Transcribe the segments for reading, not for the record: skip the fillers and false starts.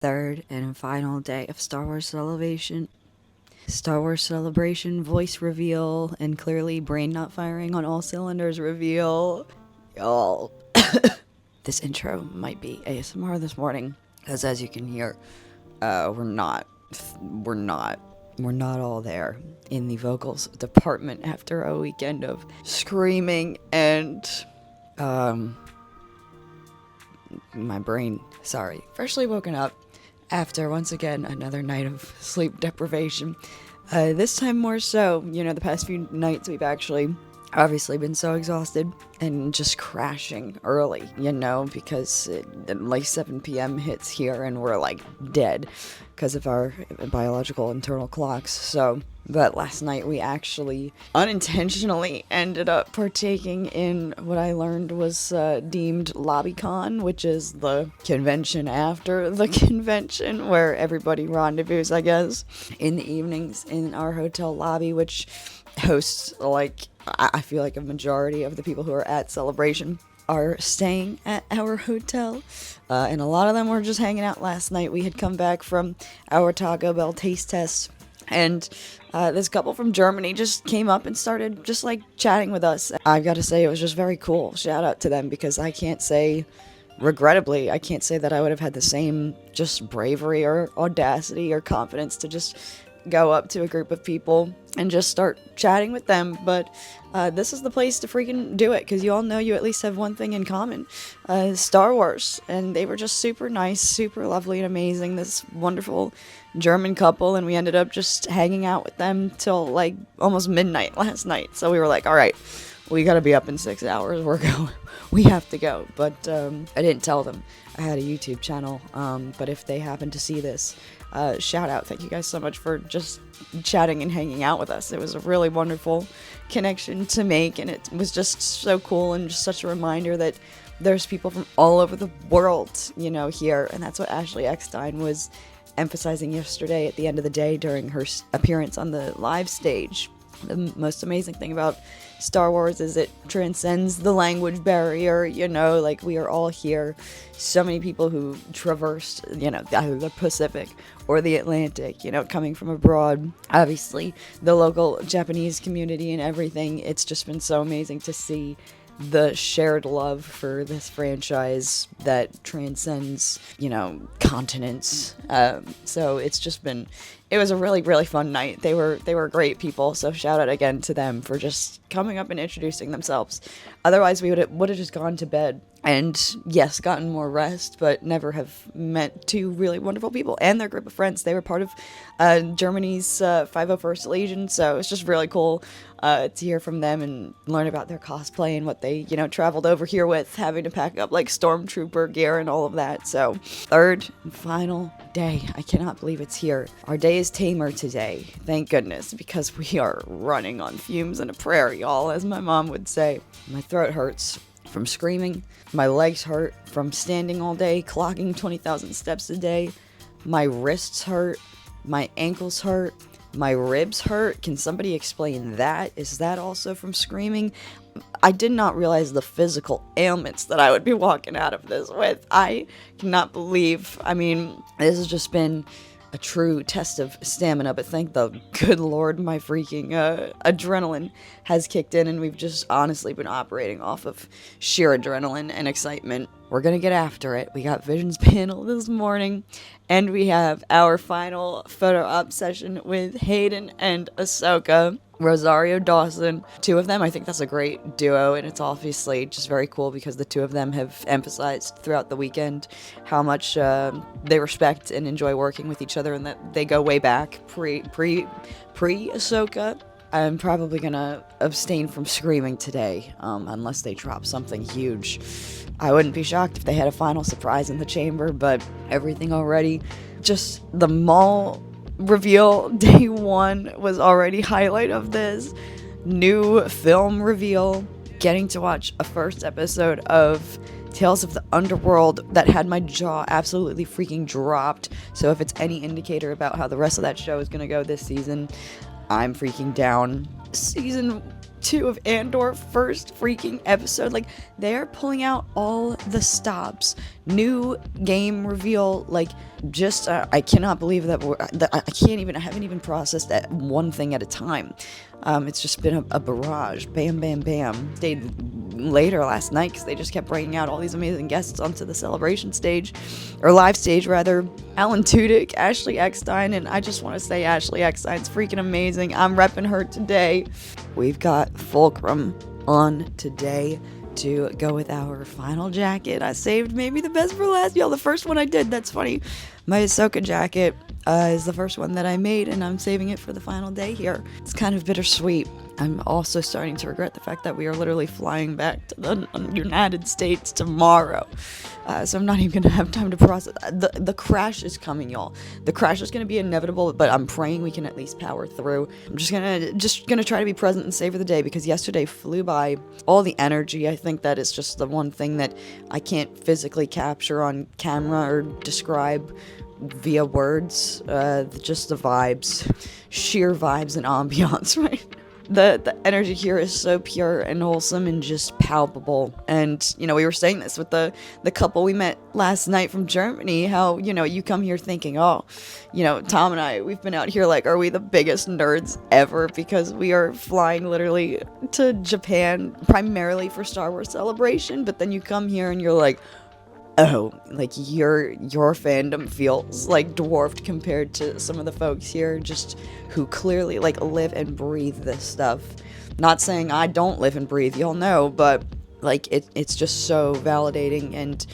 Third and final day of Star Wars Celebration. Star Wars Celebration voice reveal, and clearly brain not firing on all cylinders reveal. Y'all, this intro might be ASMR this morning, because as you can hear, we're not all there in the vocals department after a weekend of screaming and, my brain, freshly woken up after, once again, another night of sleep deprivation. This time more so, the past few nights we've actually obviously been so exhausted and just crashing early, because like 7 p.m. hits here and we're like dead because of our biological internal clocks. But last night we actually unintentionally ended up partaking in what I learned was deemed LobbyCon, which is the convention after the convention where everybody rendezvous, I guess, in the evenings in our hotel lobby, which hosts, I feel like a majority of the people who are at Celebration are staying at our hotel, and a lot of them were just hanging out last night. We had come back from our Taco Bell taste test, and this couple from Germany just came up and started just chatting with us. I've got to say, it was just very cool. Shout out to them, because regrettably, I can't say that I would have had the same just bravery or audacity or confidence to just go up to a group of people and just start chatting with them. But this is the place to freaking do it, because you all know you at least have one thing in common, Star Wars. And they were just super nice, super lovely and amazing, this wonderful German couple, and we ended up just hanging out with them till almost midnight last night. So we were like, all right, we gotta be up in 6 hours, we have to go. But I didn't tell them I had a YouTube channel, but if they happen to see this, shout out. Thank you guys so much for just chatting and hanging out with us. It was a really wonderful connection to make, and it was just so cool and just such a reminder that there's people from all over the world, here. And that's what Ashley Eckstein was emphasizing yesterday at the end of the day during her appearance on the live stage. The most amazing thing about Star Wars is it transcends the language barrier, we are all here. So many people who traversed, either the Pacific or the Atlantic, coming from abroad. Obviously, the local Japanese community and everything. It's just been so amazing to see the shared love for this franchise that transcends, continents. So it was a really, really fun night. They were great people. So shout out again to them for just coming up and introducing themselves. Otherwise, we would have just gone to bed and, yes, gotten more rest, but never have met two really wonderful people and their group of friends. They were part of Germany's 501st Legion, so it's just really cool to hear from them and learn about their cosplay and what they, traveled over here with, having to pack up stormtrooper gear and all of that. So, third and final day. I cannot believe it's here. Our day is tamer today, thank goodness, because we are running on fumes in a prayer, y'all, as my mom would say. My throat hurts from screaming. My legs hurt from standing all day, clocking 20,000 steps a day. My wrists hurt. My ankles hurt. My ribs hurt. Can somebody explain that? Is that also from screaming? I did not realize the physical ailments that I would be walking out of this with. I cannot believe. This has just been a true test of stamina, but thank the good Lord my freaking adrenaline has kicked in, and we've just honestly been operating off of sheer adrenaline and excitement. We're gonna get after it. We got Vision's panel this morning, and we have our final photo op session with Hayden and Ahsoka. Rosario Dawson, two of them. I think that's a great duo, and it's obviously just very cool because the two of them have emphasized throughout the weekend how much they respect and enjoy working with each other, and that they go way back pre Ahsoka. I'm probably gonna abstain from screaming today, unless they drop something huge. I wouldn't be shocked if they had a final surprise in the chamber, but everything already, just the mall reveal day one was already highlight of this. New film reveal, getting to watch a first episode of Tales of the Underworld that had my jaw absolutely freaking dropped. So if it's any indicator about how the rest of that show is gonna go this season, I'm freaking down. Season 2 of Andor, first freaking episode. Like, they're pulling out all the stops. New game reveal, like, just, I cannot believe that I haven't even processed that one thing at a time. It's just been a barrage. Bam, bam, bam. Stayed later last night because they just kept bringing out all these amazing guests onto the celebration stage, or live stage rather. Alan Tudyk, Ashley Eckstein, and I just want to say Ashley Eckstein's freaking amazing. I'm repping her today. We've got Fulcrum on today to go with our final jacket. I saved maybe the best for last. Y'all, the first one I did, that's funny. My Ahsoka jacket is the first one that I made, and I'm saving it for the final day here. It's kind of bittersweet. I'm also starting to regret the fact that we are literally flying back to the United States tomorrow. So I'm not even going to have time to process. The crash is coming, y'all. The crash is going to be inevitable, but I'm praying we can at least power through. I'm just gonna try to be present and savor the day, because yesterday flew by. All the energy, I think that is just the one thing that I can't physically capture on camera or describe via words. Just the vibes, sheer vibes and ambiance, right? The energy here is so pure and wholesome and just palpable. And, you know, we were saying this with the couple we met last night from Germany, how, you know, you come here thinking, oh, you know, Tom and I, we've been out here like, are we the biggest nerds ever? Because we are flying literally to Japan primarily for Star Wars Celebration. But then you come here and you're like, oh, like your fandom feels like dwarfed compared to some of the folks here just who clearly like live and breathe this stuff. Not saying I don't live and breathe, y'all know, but like it's just so validating and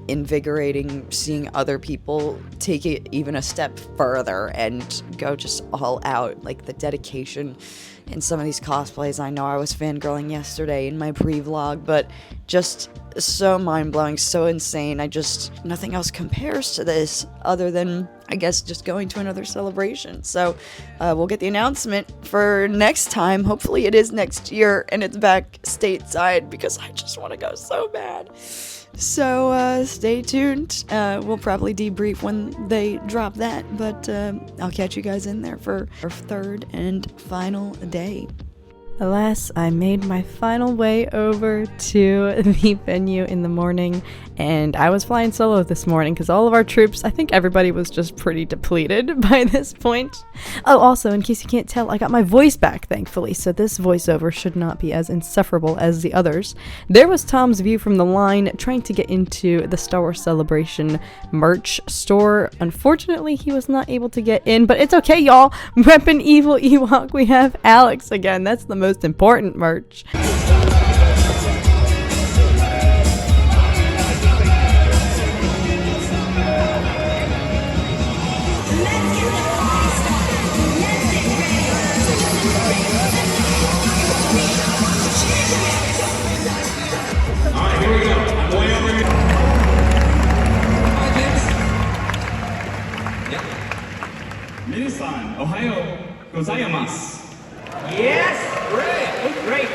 invigorating seeing other people take it even a step further and go just all out. Like the dedication in some of these cosplays. I know I was fangirling yesterday in my pre-vlog, but just so mind-blowing, so insane. Nothing else compares to this other than, I guess, just going to another celebration. So we'll get the announcement for next time. Hopefully it is next year and it's back stateside, because I just want to go so bad. So stay tuned. We'll probably debrief when they drop that, but I'll catch you guys in there for our third and final day. Alas, I made my final way over to the venue in the morning, and I was flying solo this morning because all of our troops, I think everybody was just pretty depleted by this point. Oh, also, in case you can't tell, I got my voice back, thankfully, so this voiceover should not be as insufferable as the others. There was Tom's view from the line, trying to get into the Star Wars Celebration merch store. Unfortunately, he was not able to get in, but it's okay, y'all. Weapon Evil Ewok, we have Alex again. That's the most important merch. Minasan, Ohio gozaimasu. Yes, great, great,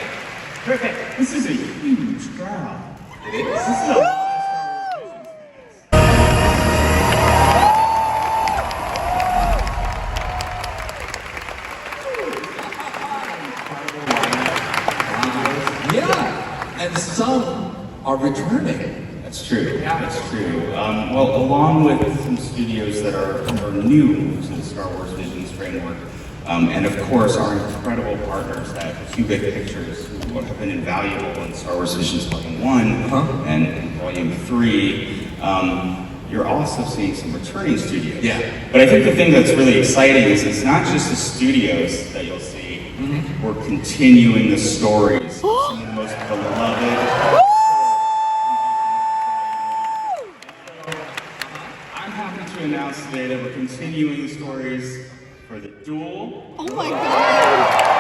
perfect. This is a huge crowd. It is. This is a lot of Star Wars fans. Yeah, and some are returning. That's true. Yeah, that's true. Well, along with some studios that are new to the Star Wars Visions framework, and of course our incredible partners at Cubic Pictures, who have been invaluable in Star Wars Visions Volume 1 and Volume 3. You're also seeing some returning studios. Yeah. But I think the thing that's really exciting is it's not just the studios that you'll see. Mm-hmm. We're continuing the stories. Some of the most beloved. I'm happy to announce today that we're continuing the stories for the Duel. Oh my god!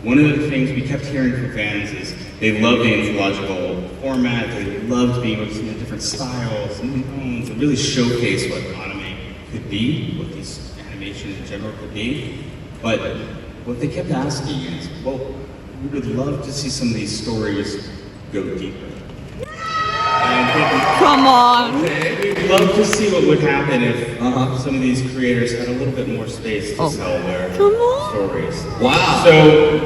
One of the things we kept hearing from fans is they loved the anthological format, they loved being able to see the different styles and tones and really showcase what anime could be, what these animation in general could be. But what they kept asking is, well, we would love to see some of these stories go deeper. And Come on. We'd love to see what would happen if some of these creators had a little bit more space to tell their stories. Wow. So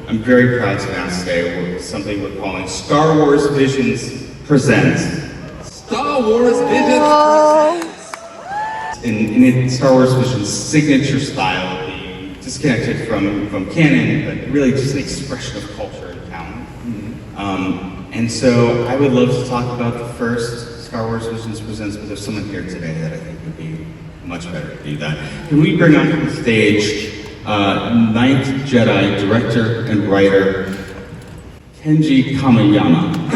I'm very proud to announce today something we're calling Star Wars Visions Presents. Star Wars Visions Presents. In Star Wars Vision's signature style, disconnected from canon, but really just an expression of culture and talent. And so I would love to talk about the first Star Wars Visions Presents, but there's someone here today that I think would be much better to do that. Can we bring onto the stage Ninth Jedi director and writer Kenji Kamiyama.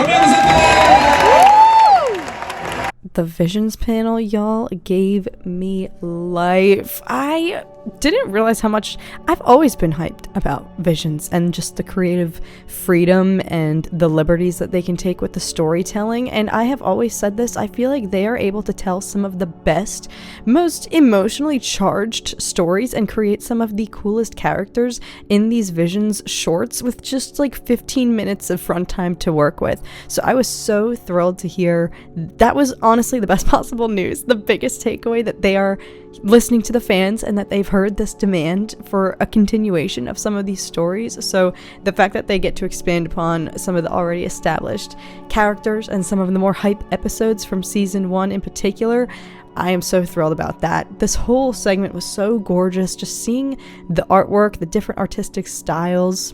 The Visions panel, y'all, gave me life. I didn't realize how much I've always been hyped about Visions and just the creative freedom and the liberties that they can take with the storytelling. And I have always said this, I feel like they are able to tell some of the best, most emotionally charged stories and create some of the coolest characters in these Visions shorts with just like 15 minutes of front time to work with. So I was so thrilled to hear that was honestly the best possible news. The biggest takeaway that they are listening to the fans and that they've heard this demand for a continuation of some of these stories. So the fact that they get to expand upon some of the already established characters and some of the more hype episodes from season 1 in particular, I am so thrilled about that. This whole segment was so gorgeous, just seeing the artwork, the different artistic styles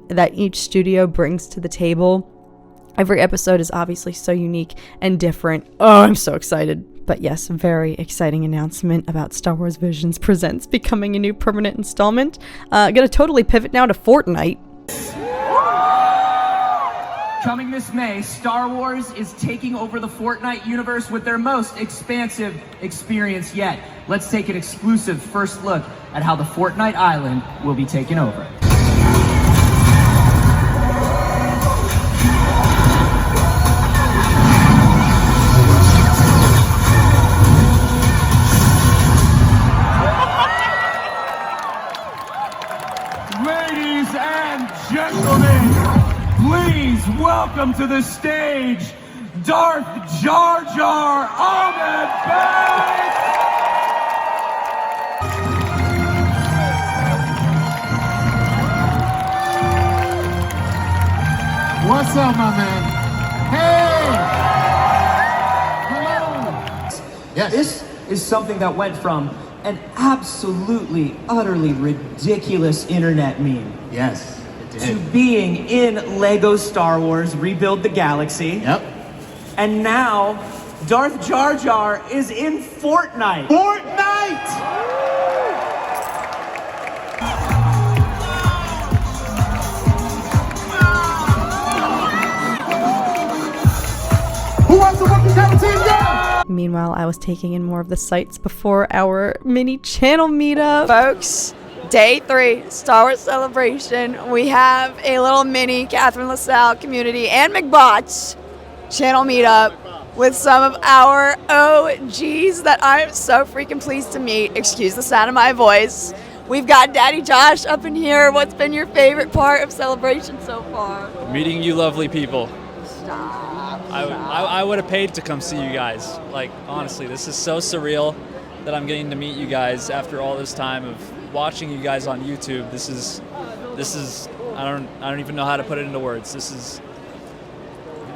that each studio brings to the table. Every episode is obviously so unique and different. Oh, I'm so excited. But yes, very exciting announcement about Star Wars Visions Presents becoming a new permanent installment. Gonna totally pivot now to Fortnite. Coming this May, Star Wars is taking over the Fortnite universe with their most expansive experience yet. Let's take an exclusive first look at how the Fortnite island will be taken over. Ladies and gentlemen, please welcome to the stage Darth Jar Jar Binks! What's up, my man? Hey! Hello! Yes. This is something that went from an absolutely, utterly ridiculous internet meme Yes, it to did. being in Lego Star Wars Rebuild the Galaxy. Yep. And now, Darth Jar Jar is in Fortnite. Fortnite! Who wants to work the title team? Go! Meanwhile, I was taking in more of the sights before our mini channel meetup. Folks, day 3, Star Wars Celebration. We have a little mini Catherine LaSalle community and McBots channel meetup with some of our OGs that I am so freaking pleased to meet. Excuse the sound of my voice. We've got Daddy Josh up in here. What's been your favorite part of Celebration so far? Meeting you lovely people. Stop. I would have paid to come see you guys. Like, honestly, this is so surreal that I'm getting to meet you guys after all this time of watching you guys on YouTube. This is I don't even know how to put it into words.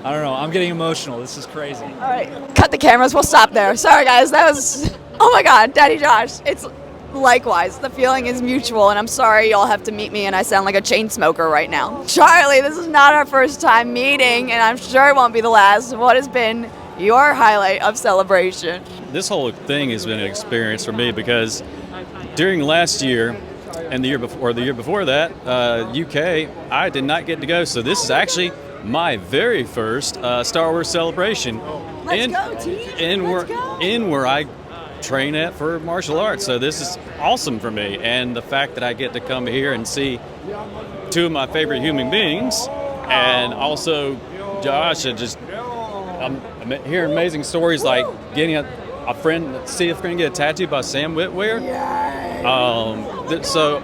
I don't know. I'm getting emotional. This is crazy. All right, cut the cameras. We'll stop there. Sorry, guys. That was, oh my God, Daddy Josh. It's likewise. The feeling is mutual, and I'm sorry y'all have to meet me and I sound like a chain smoker right now. Charlie, this is not our first time meeting, and I'm sure it won't be the last. What has been your highlight of Celebration? This whole thing has been an experience for me because during last year and the year before that, UK, I did not get to go. So this is actually my very first Star Wars Celebration in where I train at for martial arts. So this is awesome for me, and the fact that I get to come here and see 2 of my favorite human beings, and also Josh, and just I'm hearing amazing stories like getting a friend get a tattoo by Sam Witwer. So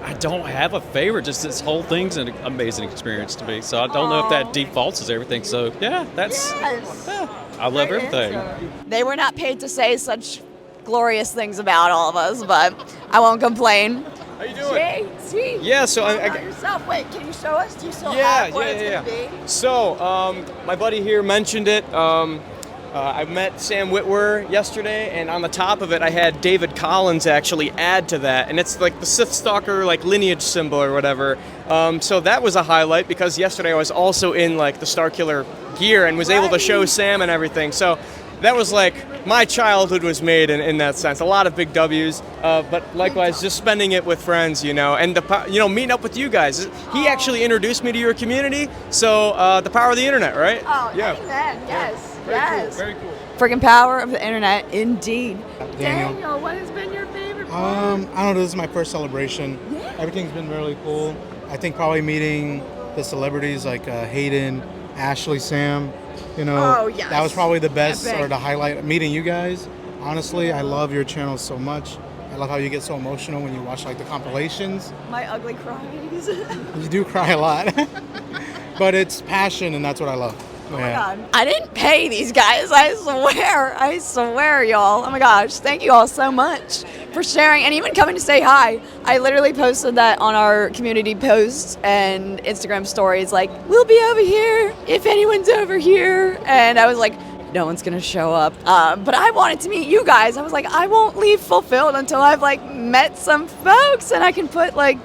I don't have a favorite. Just this whole thing's an amazing experience to me. So I don't know if that defaults as everything. So yeah, that's I love everything. They were not paid to say such glorious things about all of us, but I won't complain. How you doing? JT. Yeah, so Tell about yourself. Wait, can you show us? Do you still Yeah, have what it's yeah. gonna be? So, my buddy here mentioned it. I met Sam Witwer yesterday, and on the top of it, I had David Collins actually add to that, and it's like the Sith Stalker like lineage symbol or whatever. So that was a highlight because yesterday I was also in like the Starkiller gear and was able to show Sam and everything. So that was like my childhood was made in that sense. A lot of big W's, but likewise just spending it with friends, you know, and meeting up with you guys. He actually introduced me to your community, so the power of the internet, right? Oh, yeah. amen. Yes. Very cool. Freaking power of the internet, indeed. Daniel, what has been your favorite part? I don't know, this is my first celebration. Yeah. Everything's been really cool. I think probably meeting the celebrities like Hayden, Ashley, Sam, you know, Oh, yes. that was probably the best Epic. or the highlight. Meeting you guys, honestly, I love your channel so much. I love how you get so emotional when you watch like the compilations. My ugly cries. You do cry a lot, but it's passion, and that's what I love. Oh my God. I didn't pay these guys, I swear, y'all. Oh my gosh, thank you all so much for sharing and even coming to say hi. I literally posted that on our community posts and Instagram stories, like, we'll be over here if anyone's over here. And I was like, no one's gonna show up. But I wanted to meet you guys. I was like, I won't leave fulfilled until I've like met some folks and I can put like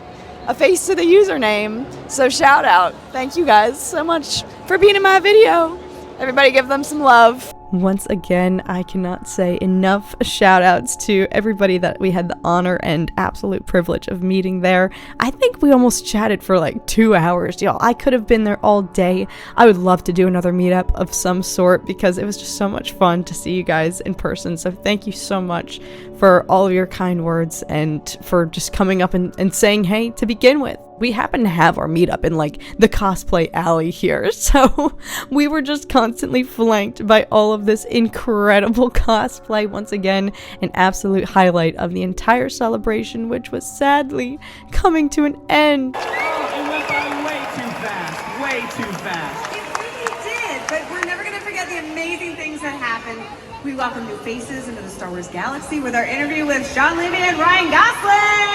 a face to the username. So shout out. Thank you guys so much for being in my video. Everybody give them some love. Once again, I cannot say enough shout outs to everybody that we had the honor and absolute privilege of meeting there. I think we almost chatted for like 2 hours, y'all. I could have been there all day. I would love to do another meetup of some sort because it was just so much fun to see you guys in person. So thank you so much for all of your kind words and for just coming up and saying hey to begin with. We happen to have our meetup in like the cosplay alley here, so we were just constantly flanked by all of this incredible cosplay. Once again, an absolute highlight of the entire celebration, which was sadly coming to an end. It went by way too fast, way too fast. It really did, but we're never going to forget the amazing things that happened. We welcome new faces into the Star Wars galaxy with our interview with Sean Levy and Ryan Gosling!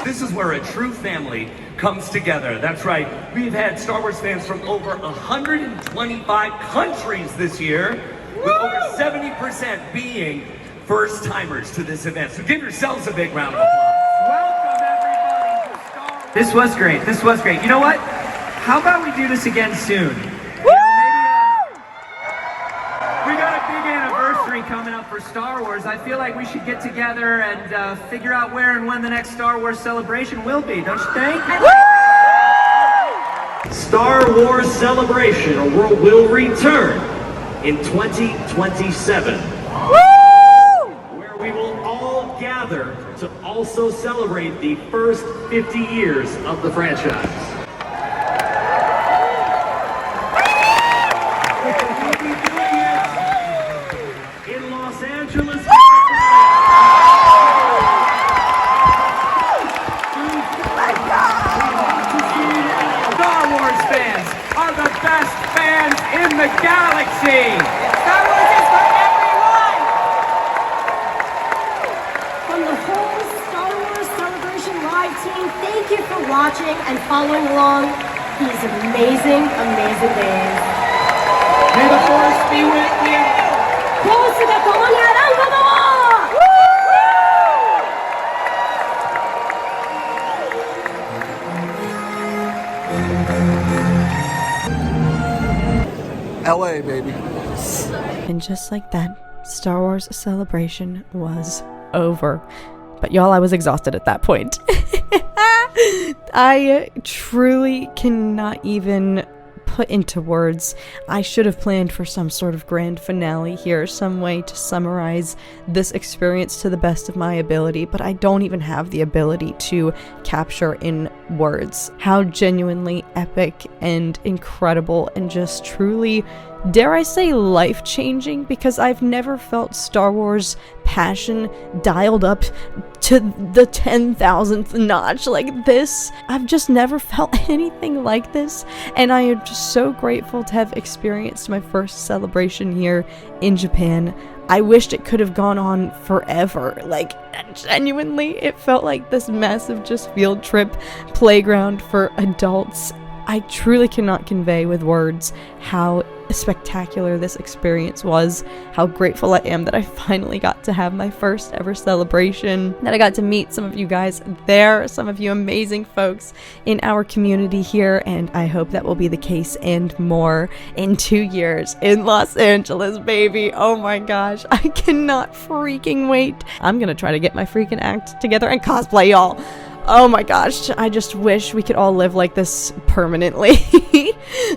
This is where a true family comes together. That's right. We've had Star Wars fans from over 125 countries this year, with over 70% being first-timers to this event. So give yourselves a big round of applause. Welcome everybody to Star Wars. This was great. This was great. You know what? How about we do this again soon? We got a big anniversary coming up for Star Wars. I feel like we should get together and figure out where and when the next Star Wars celebration will be, don't you think? Star Wars Celebration will return in 2027. Where we will all gather to also celebrate the first 50 years of the franchise. In Los Angeles, Star Wars fans are the best fans in the galaxy. Star Wars is for everyone. From the whole Star Wars Celebration Live team, thank you for watching and following along these amazing, amazing days. May the Force be with you. コースが共にあらんことを LA, baby. And just like that, Star Wars Celebration was over. But y'all, I was exhausted at that point. I truly cannot even put into words. I should have planned for some sort of grand finale here, some way to summarize this experience to the best of my ability, but I don't even have the ability to capture in words how genuinely epic and incredible and just truly dare I say, life-changing, because I've never felt Star Wars passion dialed up to the 10,000th notch like this. I've just never felt anything like this, and I am just so grateful to have experienced my first celebration here in Japan. I wished it could have gone on forever. Like, genuinely, it felt like this massive just field trip playground for adults. I truly cannot convey with words how spectacular this experience was, how grateful I am that I finally got to have my first ever celebration, that I got to meet some of you guys there, some of you amazing folks in our community here, and I hope that will be the case and more in 2 years in Los Angeles, baby. Oh my gosh, I cannot freaking wait. I'm gonna try to get my freaking act together and cosplay, y'all. Oh my gosh, I just wish we could all live like this permanently.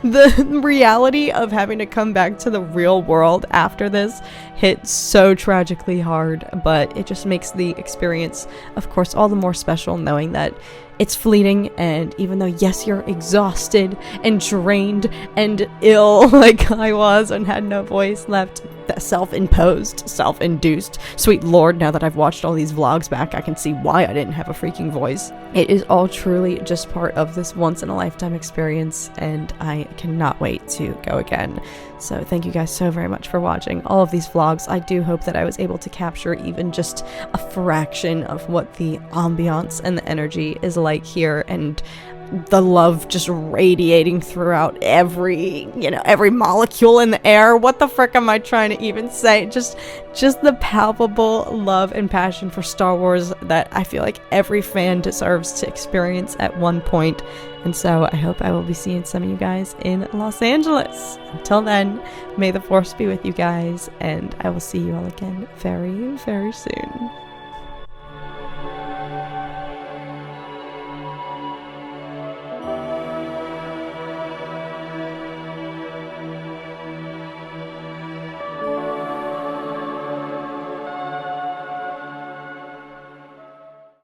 The reality of having to come back to the real world after this hit so tragically hard, but it just makes the experience, of course, all the more special knowing that it's fleeting, and even though, yes, you're exhausted and drained and ill like I was and had no voice left, self-imposed, self-induced, sweet lord, now that I've watched all these vlogs back, I can see why I didn't have a freaking voice. It is all truly just part of this once-in-a-lifetime experience, and I cannot wait to go again. So thank you guys so very much for watching all of these vlogs. I do hope that I was able to capture even just a fraction of what the ambiance and the energy is like here, and the love just radiating throughout every molecule in the air. What the frick am I trying to even say? Just the palpable love and passion for Star Wars that I feel like every fan deserves to experience at one point. And so I hope I will be seeing some of you guys in Los Angeles. Until then, may the Force be with you guys, and I will see you all again very, very soon.